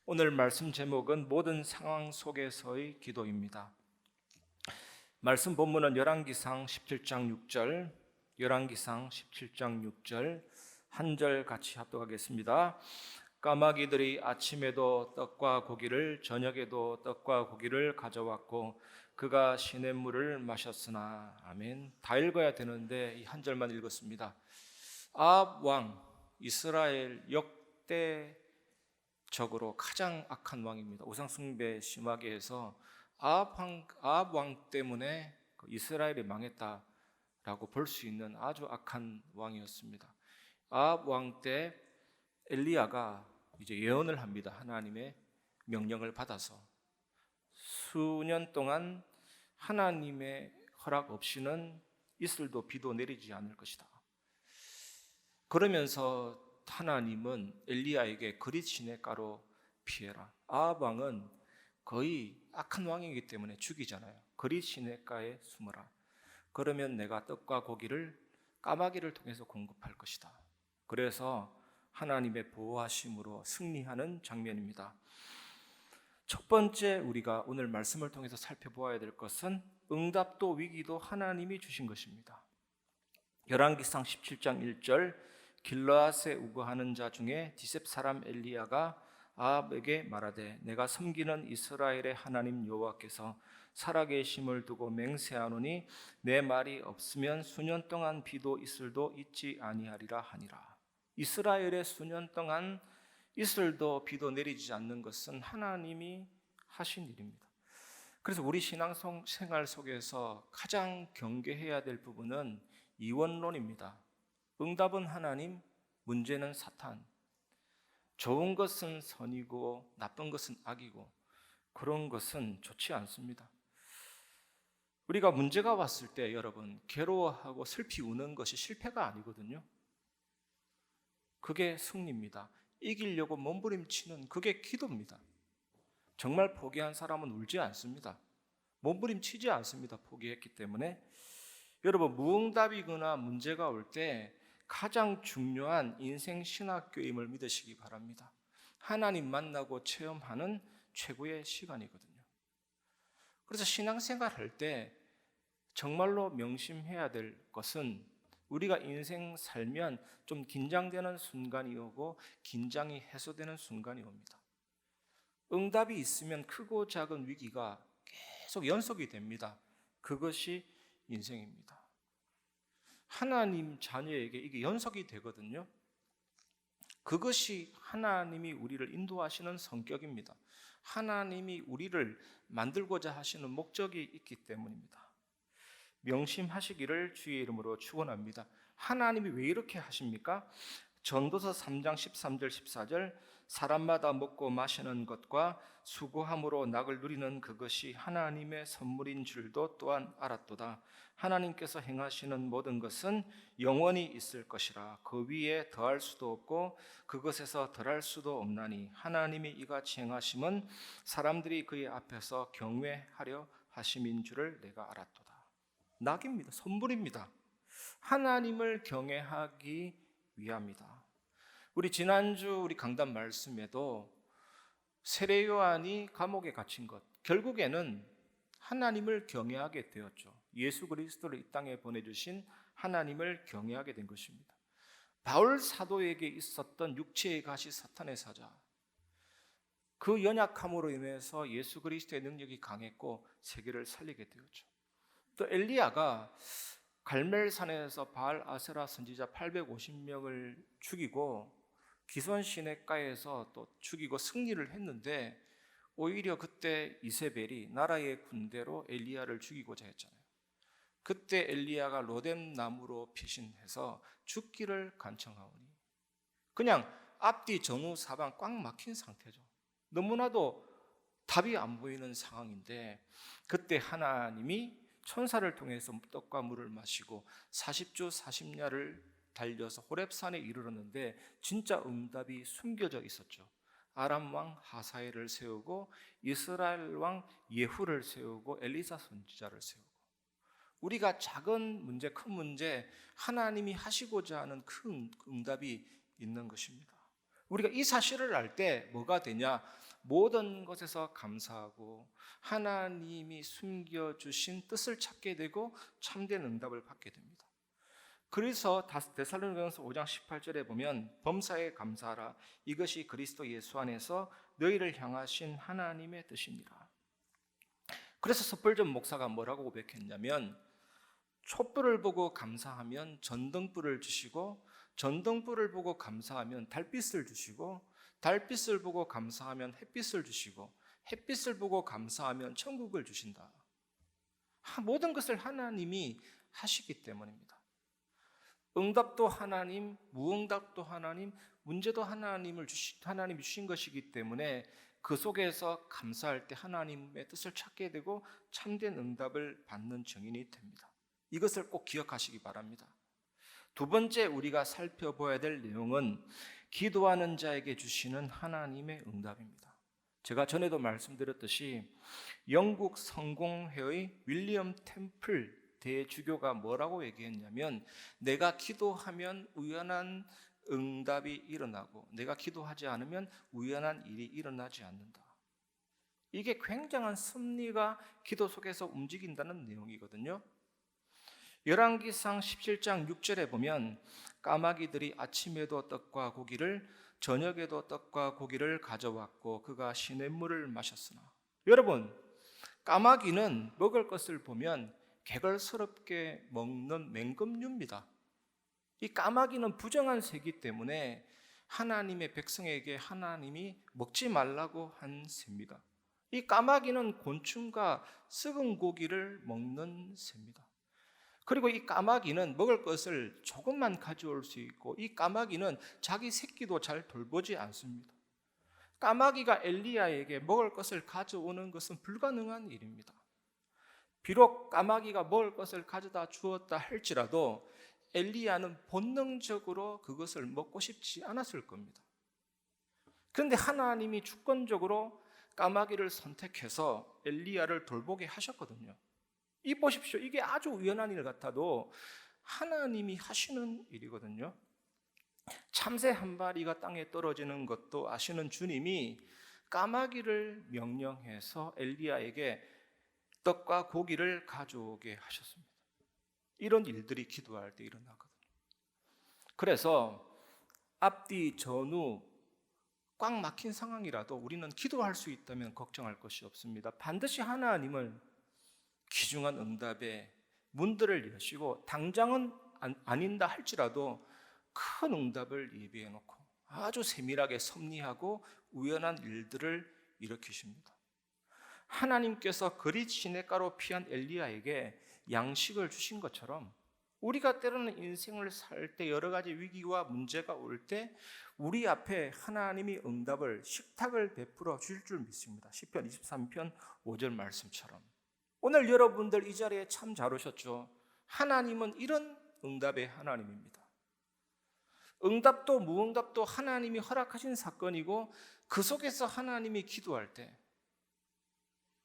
오늘 말씀 제목은 모든 상황 속에서의 기도입니다. 말씀 본문은 열왕기상 17장 6절, 열왕기상 17장 6절 한 절 같이 합독하겠습니다. 까마귀들이 아침에도 떡과 고기를 저녁에도 떡과 고기를 가져왔고 그가 시냇물을 마셨으나. 아멘. 다 읽어야 되는데 이 한 절만 읽었습니다. 아합 왕, 이스라엘 역대 적으로 가장 악한 왕입니다. 우상숭배 심하게 해서 아합 왕 때문에 이스라엘이 망했다라고 볼 수 있는 아주 악한 왕이었습니다. 아합 왕 때 엘리야가 이제 예언을 합니다. 하나님의 명령을 받아서 수년 동안 하나님의 허락 없이는 이슬도 비도 내리지 않을 것이다. 그러면서 하나님은 엘리야에게 그릿 시냇가로 피해라. 아합 왕은 거의 악한 왕이기 때문에 죽이잖아요. 그릿 시냇가에 숨어라. 그러면 내가 떡과 고기를 까마귀를 통해서 공급할 것이다. 그래서 하나님의 보호하심으로 승리하는 장면입니다. 첫 번째 우리가 오늘 말씀을 통해서 살펴보아야 될 것은 응답도 위기도 하나님이 주신 것입니다. 열왕기상 17장 1절 길르앗에 우거하는 자 중에 디셉 사람 엘리야가 아합에게 말하되 내가 섬기는 이스라엘의 하나님 여호와께서 살아계심을 두고 맹세하노니 내 말이 없으면 수년 동안 비도 이슬도 있지 아니하리라 하니라. 이스라엘의 수년 동안 이슬도 비도 내리지 않는 것은 하나님이 하신 일입니다. 그래서 우리 신앙생활 속에서 가장 경계해야 될 부분은 이원론입니다. 응답은 하나님, 문제는 사탄. 좋은 것은 선이고 나쁜 것은 악이고 그런 것은 좋지 않습니다. 우리가 문제가 왔을 때 여러분 괴로워하고 슬피 우는 것이 실패가 아니거든요. 그게 승리입니다. 이기려고 몸부림치는 그게 기도입니다. 정말 포기한 사람은 울지 않습니다. 몸부림치지 않습니다. 포기했기 때문에. 여러분 무응답이거나 문제가 올 때 가장 중요한 인생 신학교임을 믿으시기 바랍니다. 하나님 만나고 체험하는 최고의 시간이거든요. 그래서 신앙생활 할 때 정말로 명심해야 될 것은 우리가 인생 살면 좀 긴장되는 순간이 오고 긴장이 해소되는 순간이 옵니다. 응답이 있으면 크고 작은 위기가 계속 연속이 됩니다. 그것이 인생입니다. 하나님 자녀에게 이게 연속이 되거든요. 그것이 하나님이 우리를 인도하시는 성격입니다. 하나님이 우리를 만들고자 하시는 목적이 있기 때문입니다. 명심하시기를 주의 이름으로 축원합니다. 하나님이 왜 이렇게 하십니까? 전도서 3장 13절 14절 사람마다 먹고 마시는 것과 수고함으로 낙을 누리는 그것이 하나님의 선물인 줄도 또한 알았도다. 하나님께서 행하시는 모든 것은 영원히 있을 것이라. 그 위에 더할 수도 없고 그것에서 덜할 수도 없나니 하나님이 이같이 행하심은 사람들이 그의 앞에서 경외하려 하심인 줄을 내가 알았도다. 낙입니다. 선물입니다. 하나님을 경외하기 위함이다. 우리 지난주 우리 강단 말씀에도 세례 요한이 감옥에 갇힌 것, 결국에는 하나님을 경외하게 되었죠. 예수 그리스도를 이 땅에 보내주신 하나님을 경외하게 된 것입니다. 바울 사도에게 있었던 육체의 가시 사탄의 사자, 그 연약함으로 인해서 예수 그리스도의 능력이 강했고 세계를 살리게 되었죠. 또 엘리야가 갈멜산에서 바알 아세라 선지자 850명을 죽이고 기손 시냇가에서 또 죽이고 승리를 했는데 오히려 그때 이세벨이 나라의 군대로 엘리야를 죽이고자 했잖아요. 그때 엘리야가 로뎀 나무로 피신해서 죽기를 간청하오니 그냥 앞뒤 전후 사방 꽉 막힌 상태죠. 너무나도 답이 안 보이는 상황인데 그때 하나님이 천사를 통해서 떡과 물을 마시고 40주 40야를 달려서 호렙산에 이르렀는데 진짜 응답이 숨겨져 있었죠. 아람 왕 하사엘을 세우고 이스라엘 왕 예후를 세우고 엘리사 선지자를 세우고 우리가 작은 문제 큰 문제 하나님이 하시고자 하는 큰 응답이 있는 것입니다. 우리가 이 사실을 알 때 뭐가 되냐? 모든 것에서 감사하고 하나님이 숨겨주신 뜻을 찾게 되고 참된 응답을 받게 됩니다. 그래서 데살로니가서 5장 18절에 보면 범사에 감사하라, 이것이 그리스도 예수 안에서 너희를 향하신 하나님의 뜻이니라. 그래서 스펄전 목사가 뭐라고 고백했냐면, 촛불을 보고 감사하면 전등불을 주시고, 전등불을 보고 감사하면 달빛을 주시고, 달빛을 보고 감사하면 햇빛을 주시고, 햇빛을 보고 감사하면 천국을 주신다. 모든 것을 하나님이 하시기 때문입니다. 응답도 하나님, 무응답도 하나님, 문제도 하나님이 주신 것이기 때문에 그 속에서 감사할 때 하나님의 뜻을 찾게 되고 참된 응답을 받는 증인이 됩니다. 이것을 꼭 기억하시기 바랍니다. 두 번째 우리가 살펴봐야 될 내용은 기도하는 자에게 주시는 하나님의 응답입니다. 제가 전에도 말씀드렸듯이 영국 성공회의 윌리엄 템플 대주교가 뭐라고 얘기했냐면, 내가 기도하면 우연한 응답이 일어나고 내가 기도하지 않으면 우연한 일이 일어나지 않는다. 이게 굉장한 섭리가 기도 속에서 움직인다는 내용이거든요. 열왕기상 17장 6절에 보면 까마귀들이 아침에도 떡과 고기를 저녁에도 떡과 고기를 가져왔고 그가 시냇물을 마셨으나, 여러분, 까마귀는 먹을 것을 보면 개걸스럽게 먹는 맹금류입니다. 이 까마귀는 부정한 새이기 때문에 하나님의 백성에게 하나님이 먹지 말라고 한 새입니다. 이 까마귀는 곤충과 썩은 고기를 먹는 새입니다. 그리고 이 까마귀는 먹을 것을 조금만 가져올 수 있고, 이 까마귀는 자기 새끼도 잘 돌보지 않습니다. 까마귀가 엘리야에게 먹을 것을 가져오는 것은 불가능한 일입니다. 비록 까마귀가 먹을 것을 가져다 주었다 할지라도 엘리야는 본능적으로 그것을 먹고 싶지 않았을 겁니다. 그런데 하나님이 주권적으로 까마귀를 선택해서 엘리야를 돌보게 하셨거든요. 이 보십시오. 이게 아주 우연한 일 같아도 하나님이 하시는 일이거든요. 참새 한 마리가 땅에 떨어지는 것도 아시는 주님이 까마귀를 명령해서 엘리야에게 떡과 고기를 가져오게 하셨습니다. 이런 일들이 기도할 때 일어나거든요. 그래서 앞뒤 전후 꽉 막힌 상황이라도 우리는 기도할 수 있다면 걱정할 것이 없습니다. 반드시 하나님은 귀중한 응답의 문들을 여시고 당장은 아닌다 할지라도 큰 응답을 예비해 놓고 아주 세밀하게 섭리하고 우연한 일들을 일으키십니다. 하나님께서 그릿 시냇가로 피한 엘리야에게 양식을 주신 것처럼 우리가 때로는 인생을 살 때 여러 가지 위기와 문제가 올 때 우리 앞에 하나님이 응답을, 식탁을 베풀어 주실 줄 믿습니다. 시편 23편 5절 말씀처럼. 오늘 여러분들 이 자리에 참 잘 오셨죠. 하나님은 이런 응답의 하나님입니다. 응답도 무응답도 하나님이 허락하신 사건이고 그 속에서 하나님이 기도할 때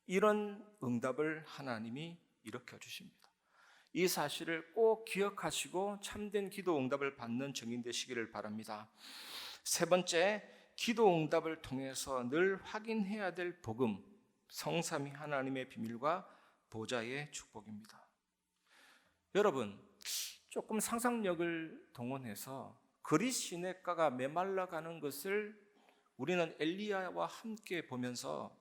이런 응답을 하나님이 일으켜 주십니다. 이 사실을 꼭 기억하시고 참된 기도 응답을 받는 증인 되시기를 바랍니다. 세 번째, 기도 응답을 통해서 늘 확인해야 될 복음, 성삼위 하나님의 비밀과 보좌의 축복입니다. 여러분, 조금 상상력을 동원해서 그릿 시냇가가 메말라가는 것을 우리는 엘리야와 함께 보면서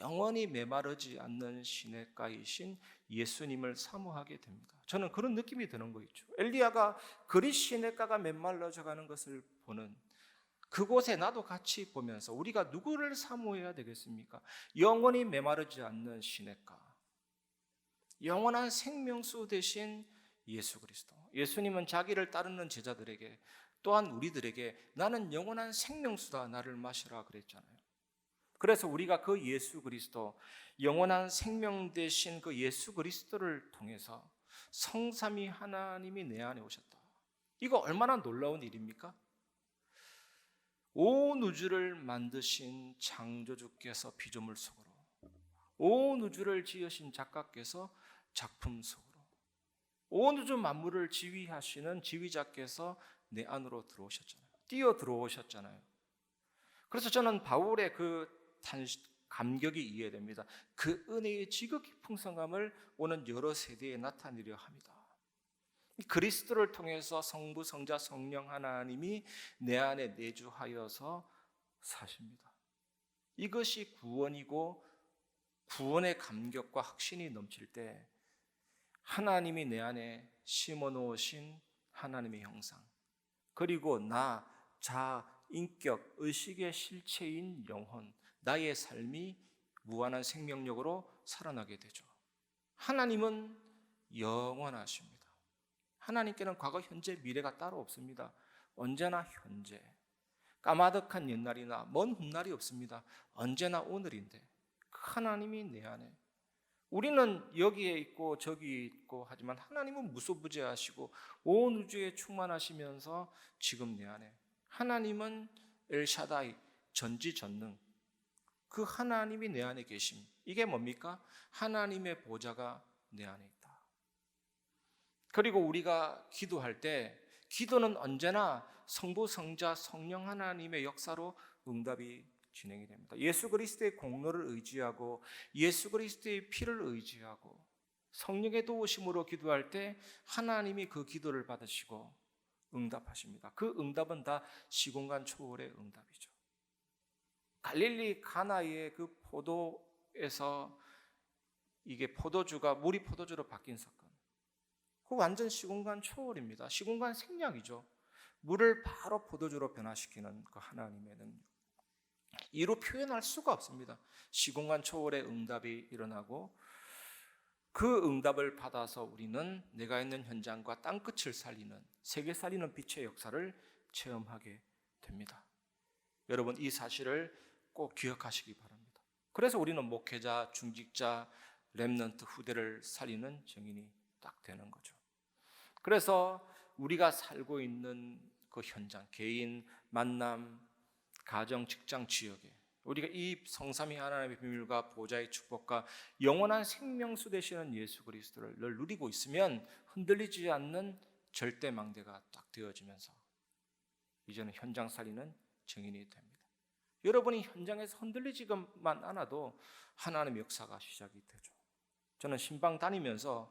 영원히 메마르지 않는 시냇가이신 예수님을 사모하게 됩니다. 저는 그런 느낌이 드는 거 있죠. 엘리야가 그릿 시냇가가 메말라져 가는 것을 보는 그곳에 나도 같이 보면서 우리가 누구를 사모해야 되겠습니까? 영원히 메마르지 않는 시냇가, 영원한 생명수 되신 예수 그리스도. 예수님은 자기를 따르는 제자들에게 또한 우리들에게 나는 영원한 생명수다, 나를 마시라 그랬잖아요. 그래서 우리가 그 예수 그리스도, 영원한 생명 되신 그 예수 그리스도를 통해서 성삼위 하나님이 내 안에 오셨다. 이거 얼마나 놀라운 일입니까? 온 우주를 만드신 창조주께서 피조물 속으로, 온 우주를 지으신 작가께서 작품 속으로, 온 우주 만물을 지휘하시는 지휘자께서 내 안으로 들어오셨잖아요. 뛰어 들어오셨잖아요. 그래서 저는 바울의 그 감격이 이해됩니다. 그 은혜의 지극히 풍성함을 오는 여러 세대에 나타내려 합니다. 그리스도를 통해서 성부, 성자, 성령 하나님이 내 안에 내주하여서 사십니다. 이것이 구원이고 구원의 감격과 확신이 넘칠 때 하나님이 내 안에 심어 놓으신 하나님의 형상, 그리고 나, 자, 인격, 의식의 실체인 영혼, 나의 삶이 무한한 생명력으로 살아나게 되죠. 하나님은 영원하십니다. 하나님께는 과거, 현재, 미래가 따로 없습니다. 언제나 현재. 까마득한 옛날이나 먼 훗날이 없습니다. 언제나 오늘인데 그 하나님이 내 안에, 우리는 여기에 있고 저기 있고 하지만 하나님은 무소부재하시고 온 우주에 충만하시면서 지금 내 안에, 하나님은 엘샤다이, 전지전능, 그 하나님이 내 안에 계심. 이게 뭡니까? 하나님의 보좌가 내 안에 있다. 그리고 우리가 기도할 때 기도는 언제나 성부, 성자, 성령 하나님의 역사로 응답이 진행이 됩니다. 예수 그리스도의 공로를 의지하고 예수 그리스도의 피를 의지하고 성령의 도우심으로 기도할 때 하나님이 그 기도를 받으시고 응답하십니다. 그 응답은 다 시공간 초월의 응답이죠. 갈릴리 가나의 그 포도에서 이게 포도주가 물이 포도주로 바뀐 사건, 그 완전 시공간 초월입니다. 시공간 생략이죠. 물을 바로 포도주로 변화시키는 그 하나님의 능력, 이로 표현할 수가 없습니다. 시공간 초월의 응답이 일어나고 그 응답을 받아서 우리는 내가 있는 현장과 땅끝을 살리는, 세계 살리는 빛의 역사를 체험하게 됩니다. 여러분, 이 사실을 꼭 기억하시기 바랍니다. 그래서 우리는 목회자, 중직자, 렘넌트 후대를 살리는 증인이 딱 되는 거죠. 그래서 우리가 살고 있는 그 현장, 개인, 만남, 가정, 직장, 지역에 우리가 이 성삼위 하나님의 비밀과 보좌의 축복과 영원한 생명수 되시는 예수 그리스도를 늘 누리고 있으면 흔들리지 않는 절대망대가 딱 되어지면서 이제는 현장 살리는 증인이 됩니다. 여러분이 현장에서 흔들리지만 않아도 하나님의 역사가 시작이 되죠. 저는 신방 다니면서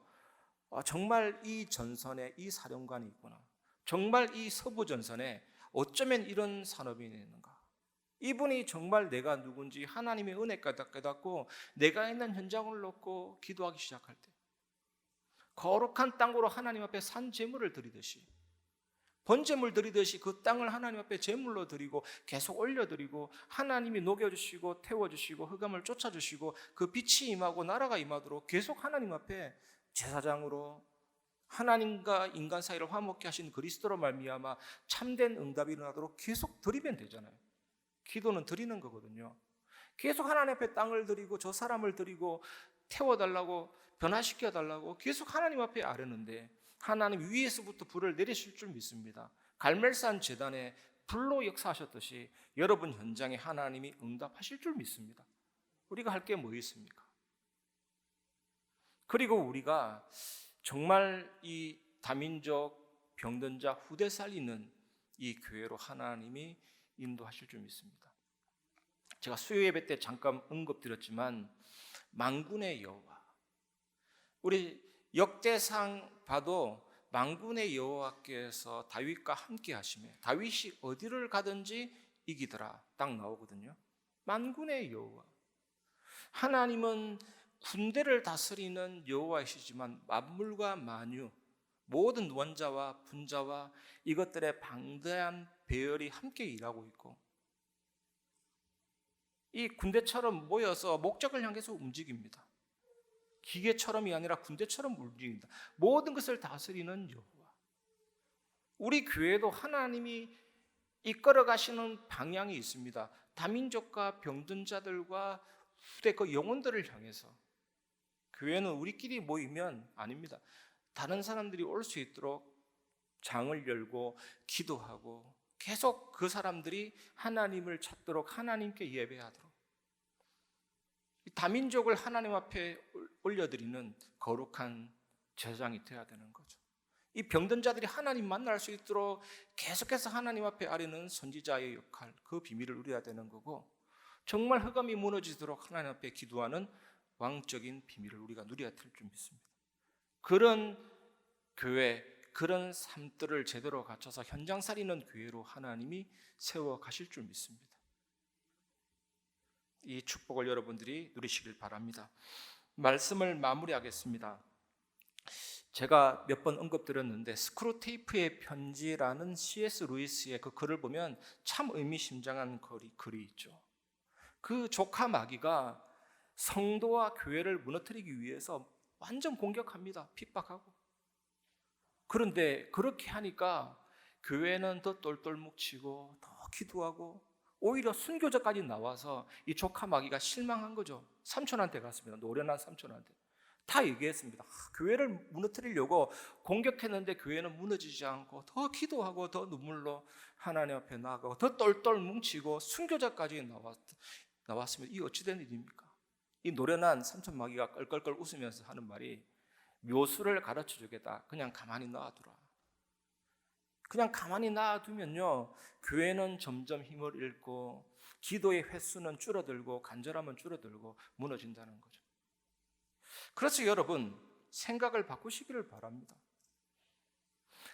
정말 이 전선에 이 사령관이 있구나, 정말 이 서부 전선에 어쩌면 이런 산업이 있는가, 이분이 정말 내가 누군지 하나님의 은혜가 깨닫고 내가 있는 현장을 놓고 기도하기 시작할 때 거룩한 땅으로 하나님 앞에 산 제물을 드리듯이, 번제물 드리듯이 그 땅을 하나님 앞에 제물로 드리고 계속 올려드리고 하나님이 녹여주시고 태워주시고 흑암을 쫓아주시고 그 빛이 임하고 나라가 임하도록 계속 하나님 앞에 제사장으로 하나님과 인간 사이를 화목케 하신 그리스도로 말미암아 참된 응답이 일어나도록 계속 드리면 되잖아요. 기도는 드리는 거거든요. 계속 하나님 앞에 땅을 드리고 저 사람을 드리고 태워달라고, 변화시켜달라고 계속 하나님 앞에 아뢰는데 하나님 위에서부터 불을 내리실 줄 믿습니다. 갈멜산 제단에 불로 역사하셨듯이 여러분 현장에 하나님이 응답하실 줄 믿습니다. 우리가 할 게 뭐 있습니까? 그리고 우리가 정말 이 다민족 병든 자 후대 살리는 이 교회로 하나님이 인도하실 줄 믿습니다. 제가 수요 예배 때 잠깐 언급드렸지만 만군의 여호와, 우리 역대상 봐도 만군의 여호와께서 다윗과 함께 하시매 다윗이 어디를 가든지 이기더라 딱 나오거든요. 만군의 여호와, 하나님은 군대를 다스리는 여호와이시지만 만물과 만유, 모든 원자와 분자와 이것들의 방대한 배열이 함께 일하고 있고 이 군대처럼 모여서 목적을 향해서 움직입니다. 기계처럼이 아니라 군대처럼 움직입니다. 모든 것을 다스리는 여호와. 우리 교회도 하나님이 이끌어 가시는 방향이 있습니다. 다민족과 병든 자들과 후대 그 영혼들을 향해서. 교회는 우리끼리 모이면 아닙니다. 다른 사람들이 올 수 있도록 장을 열고 기도하고 계속 그 사람들이 하나님을 찾도록, 하나님께 예배하도록, 다민족을 하나님 앞에 올려드리는 거룩한 제사장이 되어야 되는 거죠. 이 병든 자들이 하나님 만날 수 있도록 계속해서 하나님 앞에 아뢰는 선지자의 역할, 그 비밀을 누려야 되는 거고, 정말 흑암이 무너지도록 하나님 앞에 기도하는 왕적인 비밀을 우리가 누려야 될 줄 믿습니다. 그런 교회, 그런 삶들을 제대로 갖춰서 현장 살리는 교회로 하나님이 세워 가실 줄 믿습니다. 이 축복을 여러분들이 누리시길 바랍니다. 말씀을 마무리하겠습니다. 제가 몇 번 언급드렸는데 스크루테이프의 편지라는 C.S. 루이스의 그 글을 보면 참 의미심장한 글이 있죠. 그 조카 마귀가 성도와 교회를 무너뜨리기 위해서 완전 공격합니다. 핍박하고. 그런데 그렇게 하니까 교회는 더 똘똘 묵히고 더 기도하고 오히려 순교자까지 나와서 이 조카 마귀가 실망한 거죠. 삼촌한테 갔습니다. 노련한 삼촌한테 다 얘기했습니다. 교회를 무너뜨리려고 공격했는데 교회는 무너지지 않고 더 기도하고 더 눈물로 하나님 앞에 나아가고 더 똘똘 뭉치고 순교자까지 나왔으면 이 어찌된 일입니까? 이 노련한 삼촌 마귀가 껄껄껄 웃으면서 하는 말이 묘수를 가르쳐 주겠다. 그냥 가만히 놔두라. 그냥 가만히 놔두면요, 교회는 점점 힘을 잃고 기도의 횟수는 줄어들고 간절함은 줄어들고 무너진다는 거죠. 그래서 여러분, 생각을 바꾸시기를 바랍니다.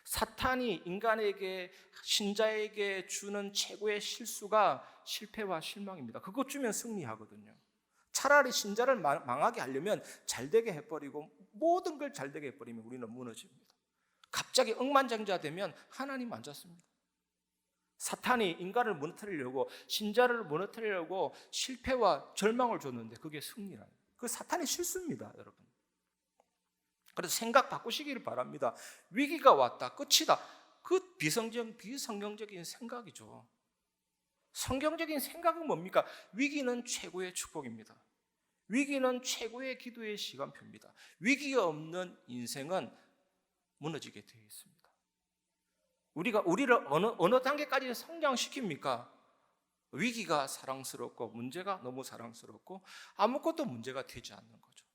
사탄이 인간에게, 신자에게 주는 최고의 실수가 실패와 실망입니다. 그거 주면 승리하거든요. 차라리 신자를 망하게 하려면 잘되게 해버리고 모든 걸 잘되게 해버리면 우리는 무너집니다. 갑자기 억만장자 되면 하나님 안 잡습니다. 사탄이 인간을 무너뜨리려고, 신자를 무너뜨리려고 실패와 절망을 줬는데 그게 승리라는, 그 사탄의 실수입니다, 여러분. 그래서 생각 바꾸시기를 바랍니다. 위기가 왔다, 끝이다. 그 비성경적인 생각이죠. 성경적인 생각은 뭡니까? 위기는 최고의 축복입니다. 위기는 최고의 기도의 시간표입니다. 위기가 없는 인생은 무너지게 되어 있습니다. 우리를 어느 단계까지 성장시킵니까? 위기가 사랑스럽고 문제가 너무 사랑스럽고 아무것도 문제가 되지 않는 거죠.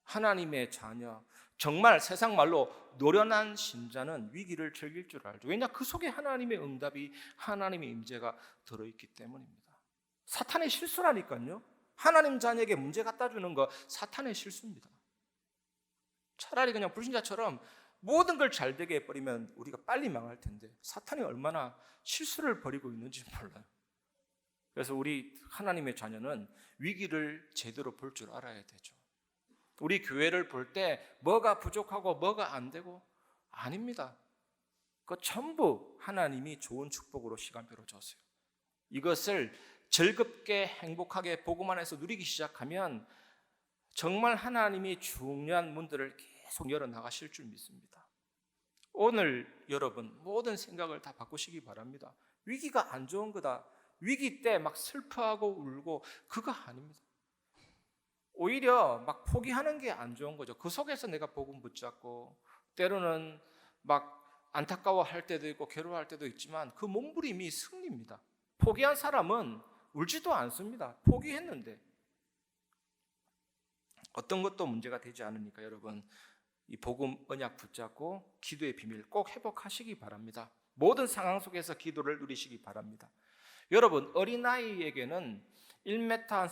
하나님의 자녀, 정말 세상 말로 노련한 신자는 위기를 즐길 줄 알죠. 왜냐? 그 속에 하나님의 응답이, 하나님의 임재가 들어있기 때문입니다. 사탄의 실수라니까요. 하나님 자녀에게 문제 갖다 주는 거 사탄의 실수입니다. 차라리 그냥 불신자처럼 모든 걸 잘되게 해버리면 우리가 빨리 망할 텐데 사탄이 얼마나 실수를 벌이고 있는지 몰라요. 그래서 우리 하나님의 자녀는 위기를 제대로 볼 줄 알아야 되죠. 우리 교회를 볼 때 뭐가 부족하고 뭐가 안 되고 아닙니다. 그거 전부 하나님이 좋은 축복으로 시간표로 줬어요. 이것을 즐겁게 행복하게 복음 안에서 누리기 시작하면 정말 하나님이 중요한 문들을 계속 열어나가실 줄 믿습니다. 오늘 여러분 모든 생각을 다 바꾸시기 바랍니다. 위기가 안 좋은 거다, 위기 때 막 슬퍼하고 울고 그거 아닙니다. 오히려 막 포기하는 게 안 좋은 거죠. 그 속에서 내가 복음 붙잡고 때로는 막 안타까워할 때도 있고 괴로워할 때도 있지만 그 몸부림이 승리입니다. 포기한 사람은 울지도 않습니다. 포기했는데 어떤 것도 문제가 되지 않으니까 여러분 이 복음 언약 붙잡고 기도의 비밀 꼭 회복하시기 바랍니다. 모든 상황 속에서 기도를 누리시기 바랍니다. 여러분 어린아이에게는 1m 한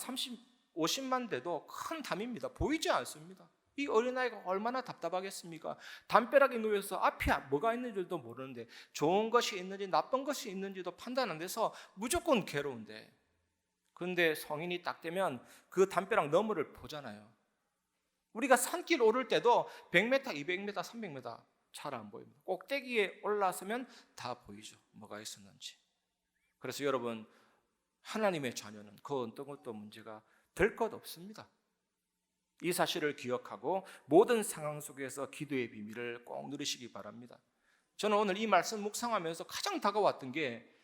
50만 돼도 큰 담입니다. 보이지 않습니다. 이 어린아이가 얼마나 답답하겠습니까? 담벼락에 누워서 앞에 뭐가 있는지도 모르는데 좋은 것이 있는지 나쁜 것이 있는지도 판단 안 돼서 무조건 괴로운데, 그런데 성인이 딱 되면 그 담벼락 너머를 보잖아요. 우리가 산길 오를 때도 100m, 200m, 300m 잘 안 보입니다. 꼭대기에 올라서면 다 보이죠. 뭐가 있었는지. 그래서 여러분 하나님의 자녀는 그 어떤 것도 문제가 될 것 없습니다. 이 사실을 기억하고 모든 상황 속에서 기도의 비밀을 꼭 누리시기 바랍니다. 저는 오늘 이 말씀 묵상하면서 가장 다가왔던 게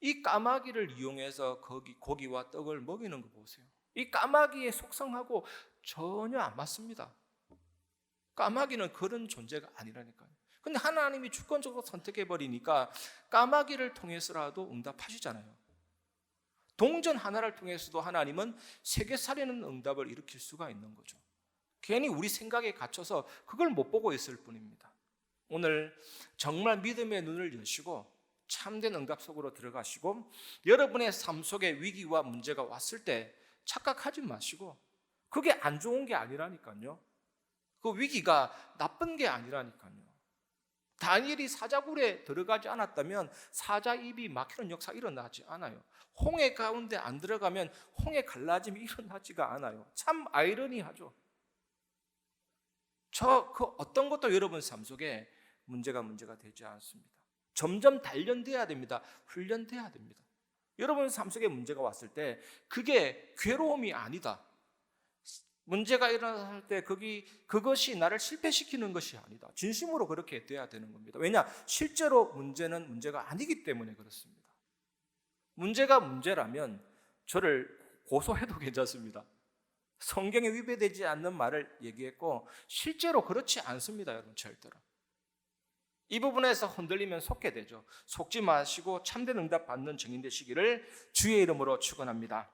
이 까마귀를 이용해서 고기와 떡을 먹이는 거 보세요. 이 까마귀의 속성하고 전혀 안 맞습니다. 까마귀는 그런 존재가 아니라니까요. 근데 하나님이 주권적으로 선택해버리니까 까마귀를 통해서라도 응답하시잖아요. 동전 하나를 통해서도 하나님은 세계 살리는 응답을 일으킬 수가 있는 거죠. 괜히 우리 생각에 갇혀서 그걸 못 보고 있을 뿐입니다. 오늘 정말 믿음의 눈을 여시고 참된 응답 속으로 들어가시고 여러분의 삶 속에 위기와 문제가 왔을 때 착각하지 마시고 그게 안 좋은 게 아니라니까요. 그 위기가 나쁜 게 아니라니까요. 다니엘이 사자굴에 들어가지 않았다면 사자 입이 막히는 역사 일어나지 않아요. 홍해 가운데 안 들어가면 홍해 갈라짐이 일어나지가 않아요. 참 아이러니하죠. 그 어떤 것도 여러분 삶 속에 문제가 되지 않습니다. 점점 단련돼야 됩니다. 훈련돼야 됩니다. 여러분 삶 속에 문제가 왔을 때 그게 괴로움이 아니다. 문제가 일어났을 때 그것이 나를 실패시키는 것이 아니다. 진심으로 그렇게 돼야 되는 겁니다. 왜냐? 실제로 문제는 문제가 아니기 때문에 그렇습니다. 문제가 문제라면 저를 고소해도 괜찮습니다. 성경에 위배되지 않는 말을 얘기했고 실제로 그렇지 않습니다. 여러분 절대로. 이 부분에서 흔들리면 속게 되죠. 속지 마시고 참된 응답 받는 증인 되시기를 주의 이름으로 축원합니다.